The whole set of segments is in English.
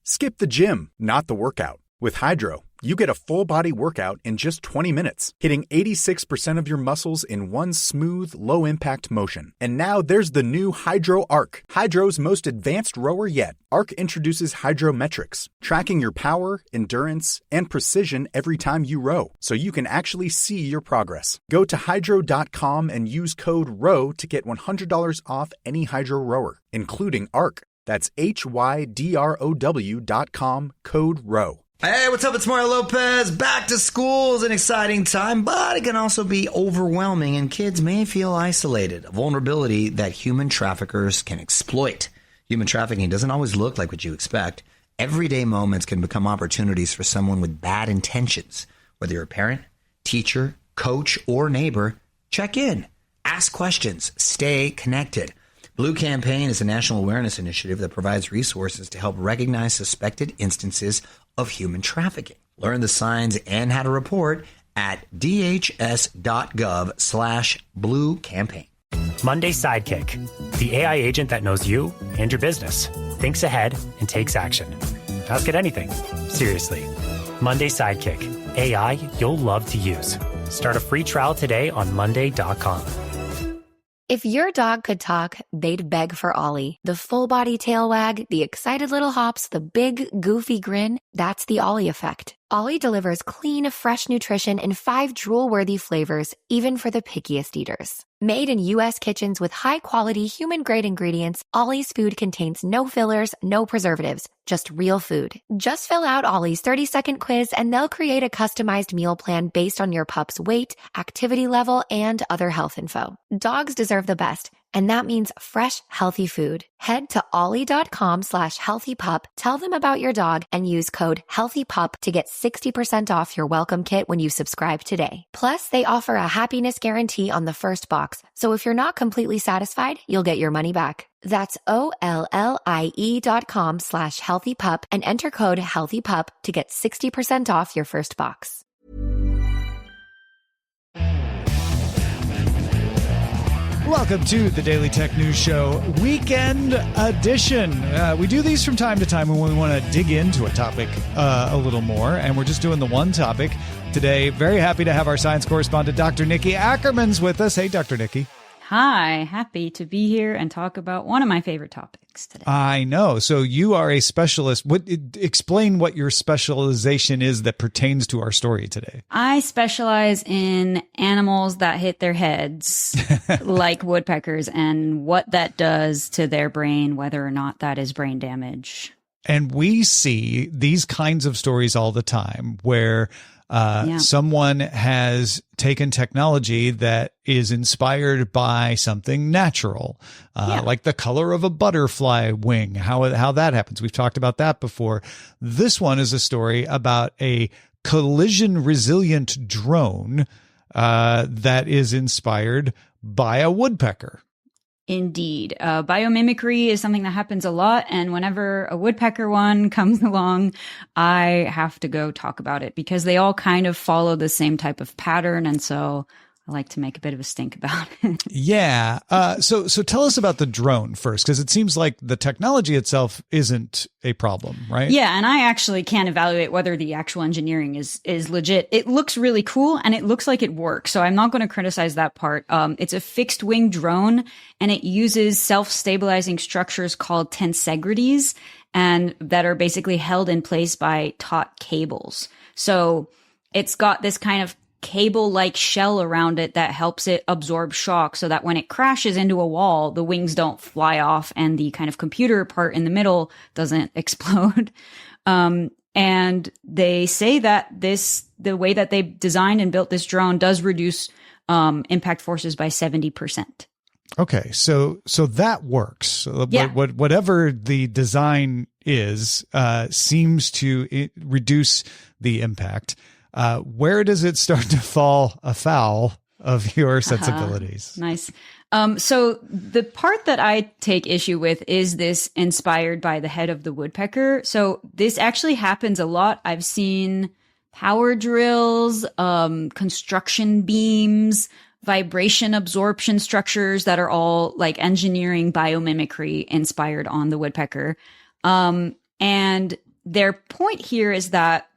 Skip the gym, not the workout. With Hydro, you get a full-body workout in just 20 minutes, hitting 86% of your muscles in one smooth, low-impact motion. And now there's the new Hydro Arc, Hydro's most advanced rower yet. Arc introduces Hydrometrics, tracking your power, endurance, and precision every time you row, so you can actually see your progress. Go to hydro.com and use code ROW to get $100 off any Hydro rower, including Arc. That's HYDROW.com, code ROW. Hey, what's up? It's Mario Lopez. Back to school is an exciting time, but it can also be overwhelming, and kids may feel isolated, a vulnerability that human traffickers can exploit. Human trafficking doesn't always look like what you expect. Everyday moments can become opportunities for someone with bad intentions. Whether you're a parent, teacher, coach, or neighbor, check in, ask questions, stay connected. Blue Campaign is a national awareness initiative that provides resources to help recognize suspected instances of human trafficking. Learn the signs and how to report at dhs.gov/Blue Campaign. Monday Sidekick, the AI agent that knows you and your business, thinks ahead and takes action. Ask it anything. Seriously. Monday Sidekick, AI you'll love to use. Start a free trial today on monday.com. If your dog could talk, they'd beg for Ollie. The full-body tail wag, the excited little hops, the big, goofy grin, that's the Ollie effect. Ollie delivers clean, fresh nutrition in 5 drool-worthy flavors, even for the pickiest eaters. Made in U.S. kitchens with high-quality, human-grade ingredients, Ollie's food contains no fillers, no preservatives, just real food. Just fill out Ollie's 30-second quiz and they'll create a customized meal plan based on your pup's weight, activity level, and other health info. Dogs deserve the best, and that means fresh, healthy food. Head to ollie.com/healthypup, tell them about your dog, and use code HEALTHYPUP to get 60% off your welcome kit when you subscribe today. Plus, they offer a happiness guarantee on the first box, so if you're not completely satisfied, you'll get your money back. That's OLLIE.com/healthypup and enter code HEALTHYPUP to get 60% off your first box. Welcome to the Daily Tech News Show Weekend Edition. We do these from time to time when we want to dig into a topic a little more, and we're just doing the one topic today. Very happy to have our science correspondent, Dr. Niki Ackerman's with us. Hey, Dr. Niki. Hi, happy to be here and talk about one of my favorite topics today. I know. So you are a specialist. Explain what your specialization is that pertains to our story today. I specialize in animals that hit their heads, like woodpeckers, and what that does to their brain, whether or not that is brain damage. And we see these kinds of stories all the time where someone has taken technology that is inspired by something natural, like the color of a butterfly wing, how that happens. We've talked about that before. This one is a story about a collision resilient drone that is inspired by a woodpecker. Indeed. Biomimicry is something that happens a lot. And whenever a woodpecker one comes along, I have to go talk about it because they all kind of follow the same type of pattern. And so I like to make a bit of a stink about it. Yeah. So tell us about the drone first, because it seems like the technology itself isn't a problem, right? Yeah. And I actually can't evaluate whether the actual engineering is legit. It looks really cool and it looks like it works. So I'm not going to criticize that part. It's a fixed wing drone and it uses self-stabilizing structures called tensegrities and that are basically held in place by taut cables. So it's got this kind of cable-like shell around it that helps it absorb shock so that when it crashes into a wall, the wings don't fly off and the kind of computer part in the middle doesn't explode. And they say that the way that they designed and built this drone does reduce impact forces by 70%. Okay, so that works. Yeah. Whatever the design is, seems to reduce the impact. Where does it start to fall afoul of your sensibilities? Nice. So the part that I take issue with is this inspired by the head of the woodpecker. So this actually happens a lot. I've seen power drills, construction beams, vibration absorption structures that are all like engineering biomimicry inspired on the woodpecker. And their point here is that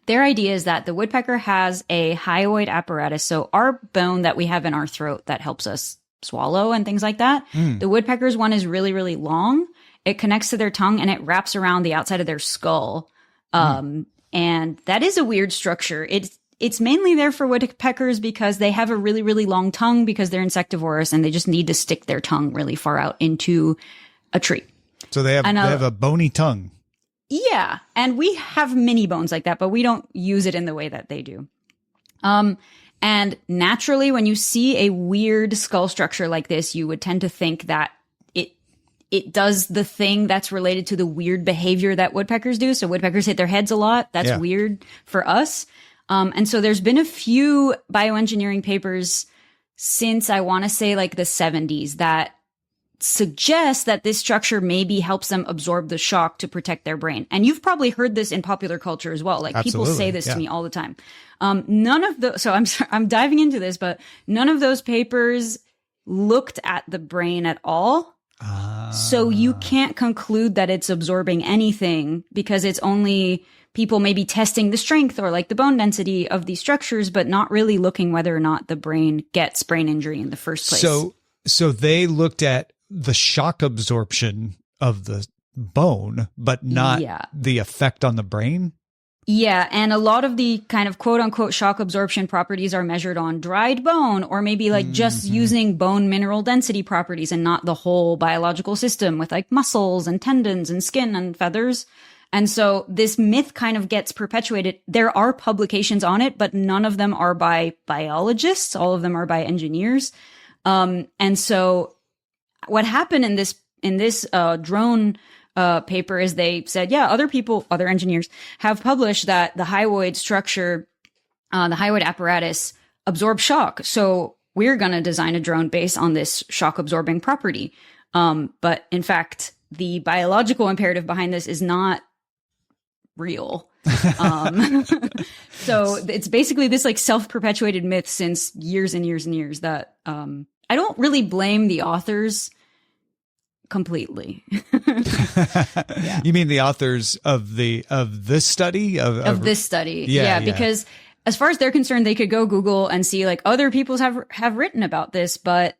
their idea is that the woodpecker has a hyoid apparatus. So our bone that we have in our throat that helps us swallow and things like that. The woodpecker's one is really, really long. It connects to their tongue and it wraps around the outside of their skull. And that is a weird structure. It's mainly there for woodpeckers because they have a really, really long tongue because they're insectivorous and they just need to stick their tongue really far out into a tree. So they have a bony tongue. Yeah. And we have mini bones like that, but we don't use it in the way that they do. And naturally, when you see a weird skull structure like this, you would tend to think that it does the thing that's related to the weird behavior that woodpeckers do. So woodpeckers hit their heads a lot. That's weird for us. And so there's been a few bioengineering papers since I want to say like the 70s that suggest that this structure maybe helps them absorb the shock to protect their brain. And you've probably heard this in popular culture as well. Like people say this to me all the time. I'm diving into this, but none of those papers looked at the brain at all. So you can't conclude that it's absorbing anything because it's only people maybe testing the strength or like the bone density of these structures, but not really looking whether or not the brain gets brain injury in the first place. So they looked at the shock absorption of the bone, but not the effect on the brain? Yeah, and a lot of the kind of quote-unquote shock absorption properties are measured on dried bone or maybe like just using bone mineral density properties and not the whole biological system with like muscles and tendons and skin and feathers. And so this myth kind of gets perpetuated. There are publications on it, but none of them are by biologists. All of them are by engineers. And so what happened in this drone paper is they said, other engineers have published that the hyoid structure, the hyoid apparatus absorbs shock. So we're going to design a drone based on this shock absorbing property. But in fact, the biological imperative behind this is not real. So it's basically this like self-perpetuated myth since years and years and years that, I don't really blame the authors completely. You mean the authors of this study? Of this study. Yeah, because as far as they're concerned, they could go Google and see like other people have written about this. But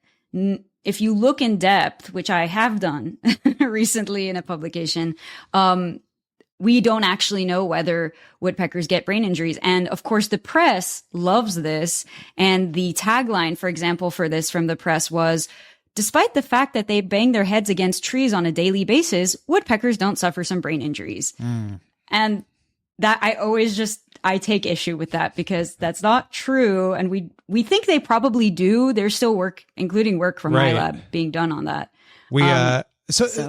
if you look in depth, which I have done recently in a publication, we don't actually know whether woodpeckers get brain injuries. And of course, the press loves this. And the tagline, for example, for this from the press was, despite the fact that they bang their heads against trees on a daily basis, woodpeckers don't suffer some brain injuries. And that I take issue with that because that's not true. And we think they probably do. There's still work, including work from my lab being done on that.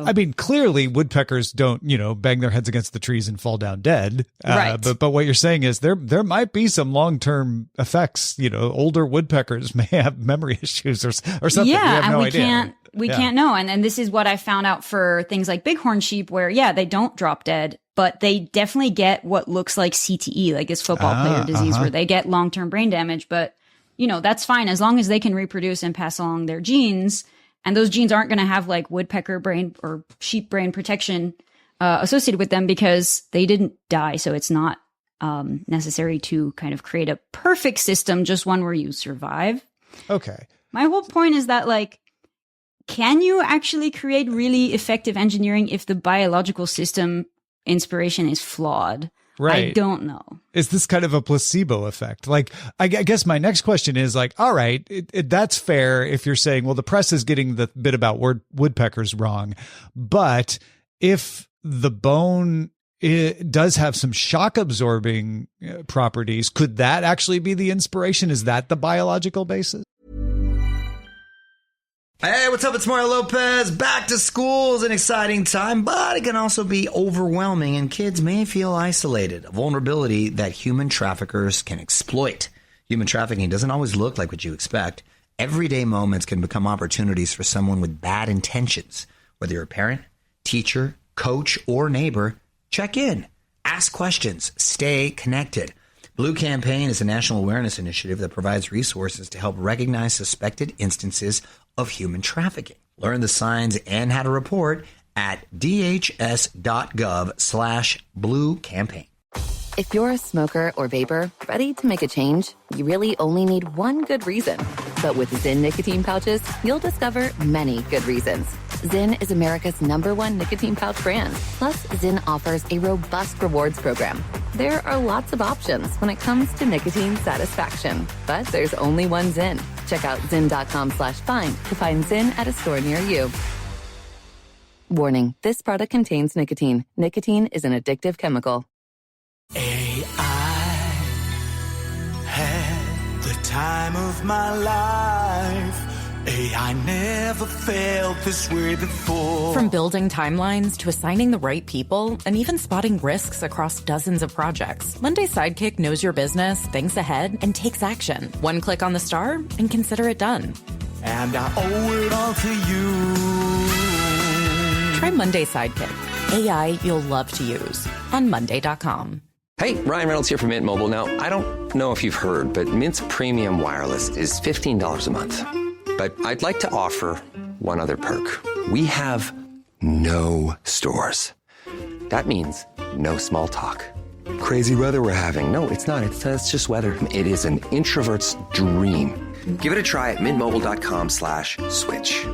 I mean, clearly woodpeckers don't, bang their heads against the trees and fall down dead. Right. But what you're saying is there might be some long-term effects. Older woodpeckers may have memory issues or something. Yeah, we have no idea. We can't know. And this is what I found out for things like bighorn sheep where, they don't drop dead, but they definitely get what looks like CTE, like this football player disease where they get long-term brain damage. But, that's fine as long as they can reproduce and pass along their genes. And those genes aren't going to have like woodpecker brain or sheep brain protection associated with them because they didn't die. So it's not necessary to kind of create a perfect system, just one where you survive. Okay. My whole point is that like, can you actually create really effective engineering if the biological system inspiration is flawed? Right. I don't know. Is this kind of a placebo effect? Like, I guess my next question is like, all right, that's fair if you're saying, well, the press is getting the bit about woodpeckers wrong. But if the bone does have some shock absorbing properties, could that actually be the inspiration? Is that the biological basis? Hey, what's up? It's Mario Lopez. Back to school is an exciting time, but it can also be overwhelming, and kids may feel isolated, a vulnerability that human traffickers can exploit. Human trafficking doesn't always look like what you expect. Everyday moments can become opportunities for someone with bad intentions. Whether you're a parent, teacher, coach, or neighbor, check in, ask questions, stay connected. Blue Campaign is a national awareness initiative that provides resources to help recognize suspected instances of human trafficking. Learn the signs and how to report at dhs.gov/blue campaign. If you're a smoker or vapor ready to make a change, you really only need one good reason. But with Zyn nicotine pouches, you'll discover many good reasons. Zyn is America's #1 nicotine pouch brand. Plus, Zyn offers a robust rewards program. There are lots of options when it comes to nicotine satisfaction. But there's only one Zyn. Check out zyn.com/find to find Zyn at a store near you. Warning, this product contains nicotine. Nicotine is an addictive chemical. AI had the time of my life. AI never felt this way before. From building timelines to assigning the right people and even spotting risks across dozens of projects, Monday Sidekick knows your business, thinks ahead, and takes action. One click on the star and consider it done. And I owe it all to you. Try Monday Sidekick. AI you'll love to use on Monday.com. Hey, Ryan Reynolds here from Mint Mobile. Now, I don't know if you've heard, but Mint's premium wireless is $15 a month. But I'd like to offer one other perk. We have no stores. That means no small talk. Crazy weather we're having. No, it's not. It's just weather. It is an introvert's dream. Give it a try at mintmobile.com/switch.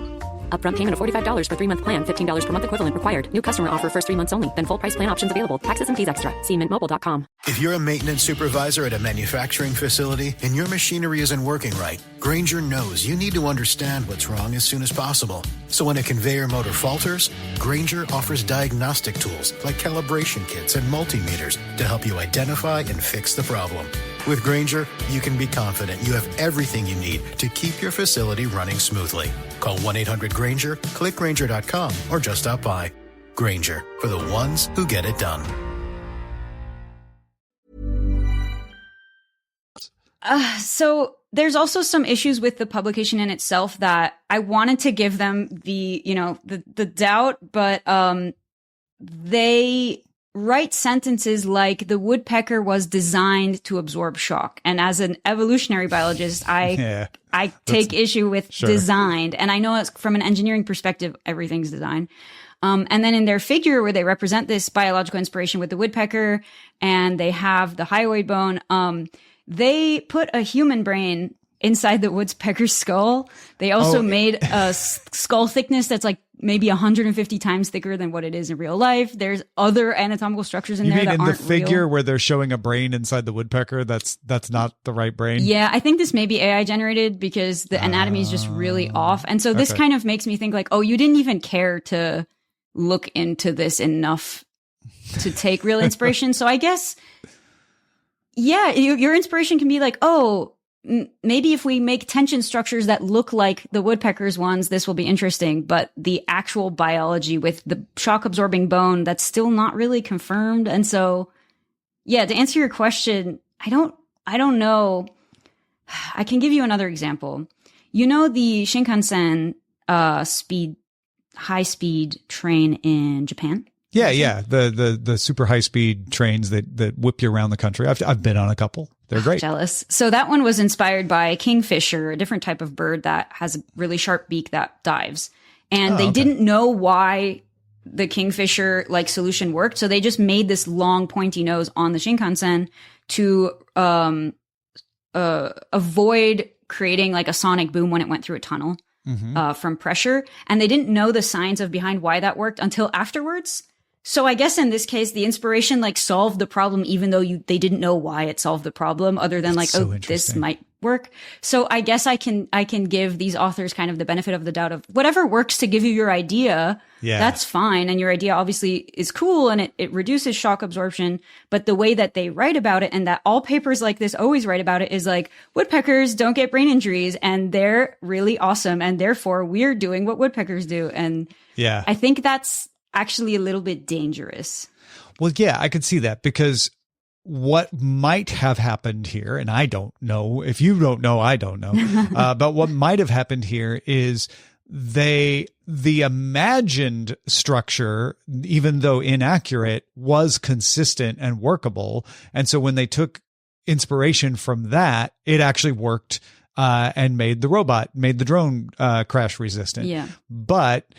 Upfront payment of $45 for 3-month plan. $15 per month equivalent required. New customer offer first 3 months only. Then full price plan options available. Taxes and fees extra. See mintmobile.com. If you're a maintenance supervisor at a manufacturing facility and your machinery isn't working right, Grainger knows you need to understand what's wrong as soon as possible. So when a conveyor motor falters, Grainger offers diagnostic tools like calibration kits and multimeters to help you identify and fix the problem. With Grainger, you can be confident you have everything you need to keep your facility running smoothly. Call 1-800-GRAINGER, click Grainger.com, or just stop by. Grainger, for the ones who get it done. So there's also some issues with the publication in itself that I wanted to give them the doubt, but they write sentences like the woodpecker was designed to absorb shock. And as an evolutionary biologist, I take issue with designed. And I know it's from an engineering perspective, everything's designed. And then in their figure where they represent this biological inspiration with the woodpecker and they have the hyoid bone, they put a human brain inside the woodpecker's skull. They also made a skull thickness that's like maybe 150 times thicker than what it is in real life. There's other anatomical structures in there that aren't real. You mean in the figure where they're showing a brain inside the woodpecker? That's not the right brain? Yeah, I think this may be AI generated because the anatomy is just really off. And so this kind of makes me think like, oh, you didn't even care to look into this enough to take real inspiration. So I guess, yeah, your inspiration can be like, oh, maybe if we make tension structures that look like the woodpecker's ones, this will be interesting. But the actual biology with the shock absorbing bone, that's still not really confirmed. And so, yeah, to answer your question, I don't know. I can give you another example. You know, the Shinkansen, high speed train in Japan? Yeah. The super high speed trains that whip you around the country. I've been on a couple. They're great. Jealous. So that one was inspired by kingfisher, a different type of bird that has a really sharp beak that dives. And they didn't know why the kingfisher solution worked. So they just made this long pointy nose on the Shinkansen to avoid creating like a sonic boom when it went through a tunnel from pressure. And they didn't know the science behind why that worked until afterwards. So I guess in this case, the inspiration solved the problem, even though they didn't know why it solved the problem, other than this might work. So I guess I can give these authors kind of the benefit of the doubt of whatever works to give you your idea. Yeah. That's fine. And your idea obviously is cool and it reduces shock absorption. But the way that they write about it, and that all papers like this always write about it, is like woodpeckers don't get brain injuries and they're really awesome. And therefore we're doing what woodpeckers do. And yeah, I think that's actually a little bit dangerous. Well, yeah, I could see that, because what might have happened here, and I don't know, if you don't know, I don't know, but what might have happened here is the imagined structure, even though inaccurate, was consistent and workable. And so when they took inspiration from that, it actually worked and made the drone crash resistant. Yeah. But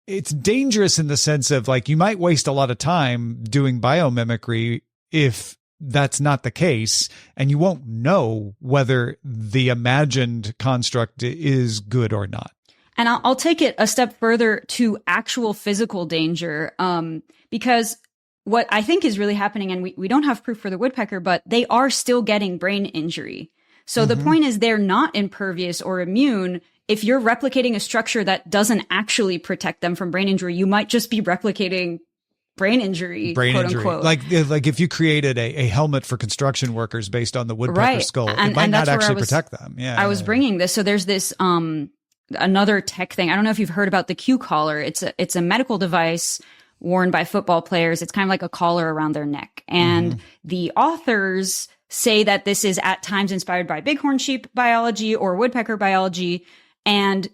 it's dangerous in the sense of like, you might waste a lot of time doing biomimicry if that's not the case, and you won't know whether the imagined construct is good or not. And I'll take it a step further to actual physical danger, because what I think is really happening, and we don't have proof for the woodpecker, but they are still getting brain injury. So the point is they're not impervious or immune. If you're replicating a structure that doesn't actually protect them from brain injury, you might just be replicating brain injury, quote unquote. Like if you created a helmet for construction workers based on the woodpecker skull, it might not actually protect them. Yeah, I was bringing this. So there's this another tech thing. I don't know if you've heard about the Q collar. It's a medical device worn by football players. It's kind of like a collar around their neck. And the authors say that this is at times inspired by bighorn sheep biology or woodpecker biology, and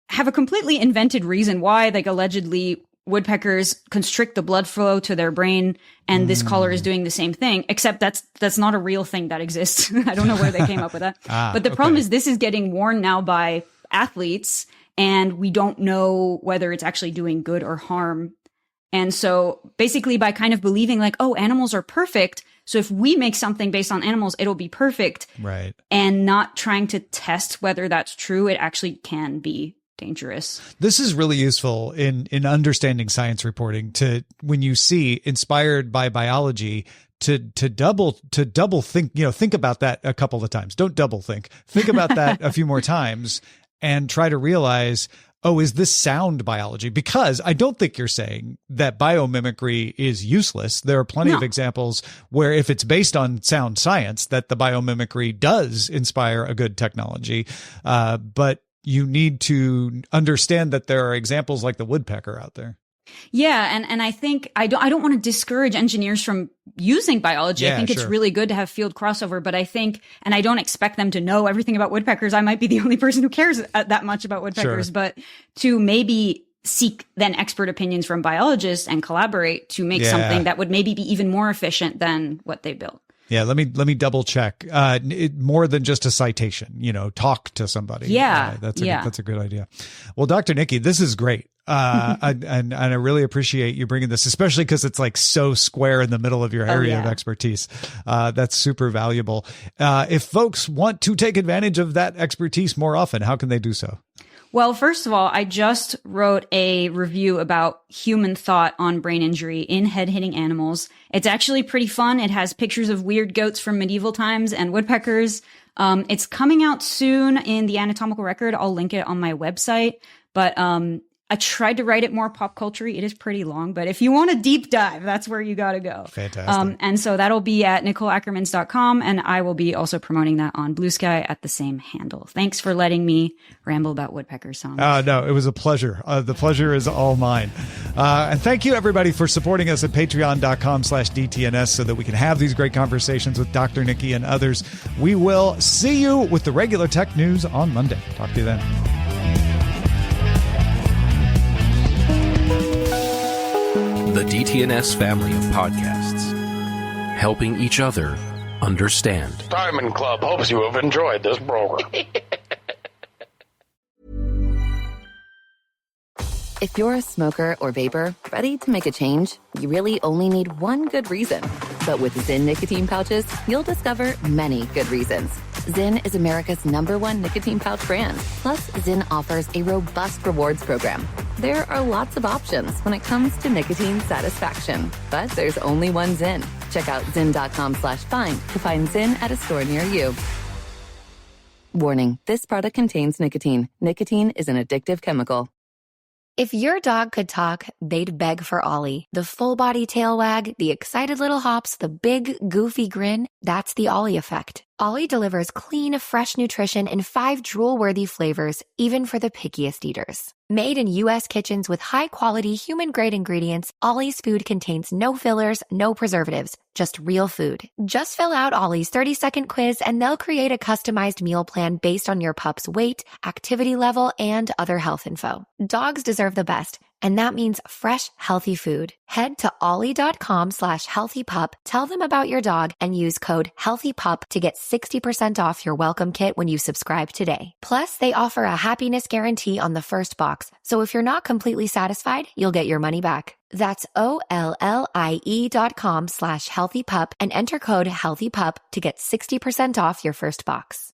have a completely invented reason why, like allegedly woodpeckers constrict the blood flow to their brain, and this collar is doing the same thing, except that's not a real thing that exists. I don't know where they came up with that. But the problem is this is getting worn now by athletes, and we don't know whether it's actually doing good or harm. And so basically by kind of believing like, oh, animals are perfect, so if we make something based on animals, it'll be perfect. Right. And not trying to test whether that's true, it actually can be dangerous. This is really useful in understanding science reporting, to when you see inspired by biology, to double think, think about that a couple of times. Don't double think about that a few more times and try to realize, oh, is this sound biology? Because I don't think you're saying that biomimicry is useless. There are plenty of examples where if it's based on sound science, that the biomimicry does inspire a good technology. But you need to understand that there are examples like the woodpecker out there. Yeah, and I think I don't want to discourage engineers from using biology. I think it's really good to have field crossover, but I think, and I don't expect them to know everything about woodpeckers. I might be the only person who cares that much about woodpeckers, but to maybe seek then expert opinions from biologists and collaborate to make something that would maybe be even more efficient than what they built. Yeah, let me double check. More than just a citation, talk to somebody. Yeah, that's a good idea. Well, Dr. Niki, this is great. And I really appreciate you bringing this, especially because it's like so square in the middle of your area of expertise. That's super valuable. If folks want to take advantage of that expertise more often, how can they do so? Well, first of all, I just wrote a review about human thought on brain injury in head-hitting animals. It's actually pretty fun. It has pictures of weird goats from medieval times and woodpeckers. It's coming out soon in the Anatomical Record. I'll link it on my website. But I tried to write it more pop culture. It is pretty long, but if you want a deep dive, that's where you got to go. Fantastic. And so that'll be at NicoleAckermans.com, and I will be also promoting that on Blue Sky at the same handle. Thanks for letting me ramble about woodpecker songs. No, it was a pleasure. The pleasure is all mine. And thank you everybody for supporting us at patreon.com/DTNS so that we can have these great conversations with Dr. Niki and others. We will see you with the regular tech news on Monday. Talk to you then. The DTNS family of podcasts, helping each other understand. Diamond Club hopes you have enjoyed this program. If you're a smoker or vapor, ready to make a change, you really only need one good reason. But with Zyn nicotine pouches, you'll discover many good reasons. Zyn is America's #1 nicotine pouch brand. Plus, Zyn offers a robust rewards program. There are lots of options when it comes to nicotine satisfaction. But there's only one Zyn. Check out Zyn.com/find to find Zyn at a store near you. Warning, this product contains nicotine. Nicotine is an addictive chemical. If your dog could talk, they'd beg for Ollie. The full-body tail wag, the excited little hops, the big, goofy grin, that's the Ollie effect. Ollie delivers clean, fresh nutrition in 5 drool-worthy flavors, even for the pickiest eaters. Made in U.S. kitchens with high-quality, human-grade ingredients, Ollie's food contains no fillers, no preservatives, just real food. Just fill out Ollie's 30-second quiz and they'll create a customized meal plan based on your pup's weight, activity level, and other health info. Dogs deserve the best. And that means fresh, healthy food. Head to ollie.com/healthypup, tell them about your dog, and use code HEALTHYPUP to get 60% off your welcome kit when you subscribe today. Plus, they offer a happiness guarantee on the first box, so if you're not completely satisfied, you'll get your money back. That's OLLIE.com/healthypup and enter code HEALTHYPUP to get 60% off your first box.